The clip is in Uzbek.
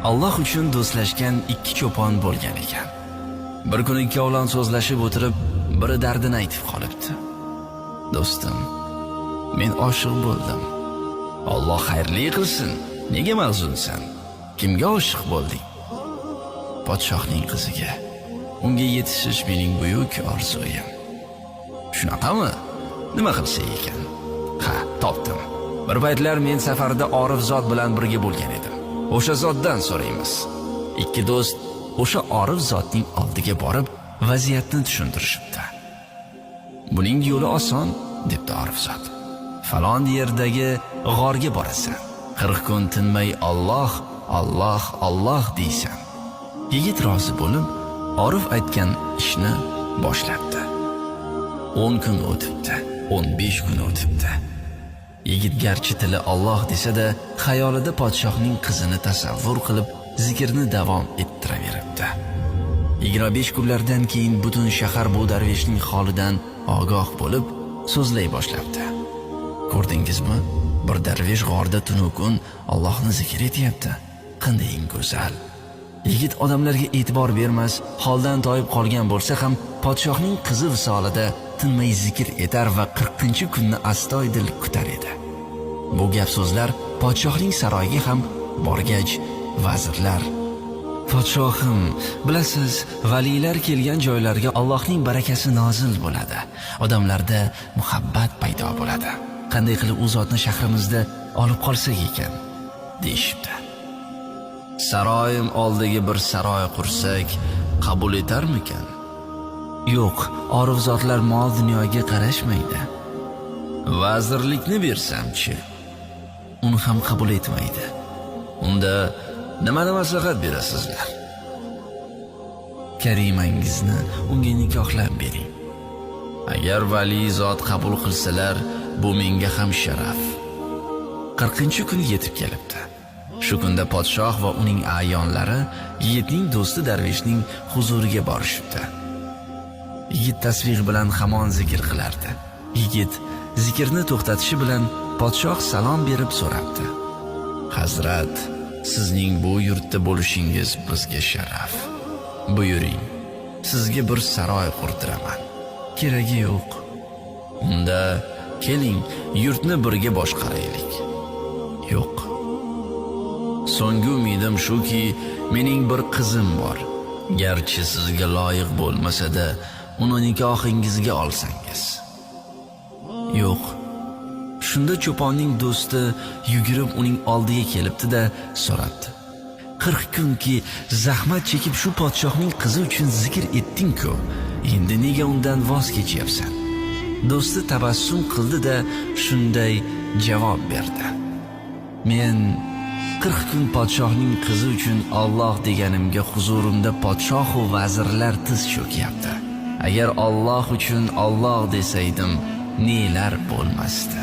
Alloh uchun do'stlashgan ikki cho'pon bo'lgan ekan. Bir kuni ikkovlon so'zlashib o'tirib, biri dardini aytib qolibdi. Do'stim, men oshiq bo'ldim. Alloh xayrli qilsin. Nega mahzunsan? Kimga oshiq bo'lding? Podshohning qiziga. Unga yetishish mening buyuk orzuyim. Shunaqami? Nima qilsa ekan? Ha, topdim. Bir paytlar men safarda Orif zot bilan birga bo'lgan edim. O'sha zotdan so'raymiz. Ikki do'st o'sha Orif zotning oldiga borib, vaziyatni tushuntirishibdi. Buning yo'li oson, debdi Orif zot. Falon yerdagi g'orga borasan. 40 kun tinmay Alloh, Alloh, Alloh deysan. Yigit rozi bo'lib, Orif aytgan ishni boshlabdi. 10 kun o'tibdi, 15 kun o'tibdi. Yigit garchi tili Alloh desa-da, xayolida podshohning qizini tasavvur qilib, zikrni davom ettiraveribdi. 25 kunlardan keyin butun shahar bu darveshning holidan ogoh bo'lib, so'zlay boshlabdi. Ko'rdingizmi? Bir darvesh g'orda tunu kun Allohni zikr etyapti. Qanday go'zal. Yigit odamlarga e'tibor bermas, holdan toyib qolgan bo'lsa ham, podshohning qizi visolida tinmay zikr etar va 40-kunni astoydil kutar edi. Bu gap so'zlar podshohning saroyiga ham borgach, vazirlar: "Podshohim, bilasiz, valilar kelgan joylarga Allohning barakasi nozil bo'ladi. Odamlarda muhabbat paydo bo'ladi. Qanday qilib u zotni shahrimizda olib qolsak ekan?" deyishibdi. Saroyim oldiga bir saroy qursak, qabul etarmikan? Yo'q, Orif zotlar mol dunyoga qarashmaydi. Vazirlikni bersam-chi? Uni ham qabul etmaydi. Unda nima maslahat berasizlar? Karimangizni unga nikohlab bering. Agar vali zot qabul qilsalar, bu menga ham sharaf. 40-kun yetib kelibdi. Shu kunda podshoh va uning ayonlari yigitning do'sti darveshning huzuriga borishibdi. Yigit tasbih bilan hamon zikr qilardi. Yigit zikrni to'xtatishi bilan podshoh salom berib so'rabdi: "Hazrat, sizning bu yurtda bo'lishingiz bizga sharaf. Buyuring, sizga bir saroy qurdiraman." "Keragi yo'q." "Unda keling, yurtni birga boshqaraylik." "Yo'q. So'nggi umidim shuki, mening bir qizim bor. Garchi sizga loyiq bo'lmasa-da, uni nikohingizga olsangiz." "Yo'q." Shunda cho'ponning do'sti yugurib uning oldiga kelibdi-da so'rabdi: 40 kunki zahmat chekib shu podshohning qizi uchun zikr etding-ku, endi nega undan voz kechyapsan? Do'sti tabassum qildi-da shunday javob berdi: "Men 40 kun podshohning qizi uchun Alloh deganimga huzurimda podshoh va vazirlar tiz cho'kyapti. Agar Alloh uchun Alloh desaydim, nelar bo'lmasdi."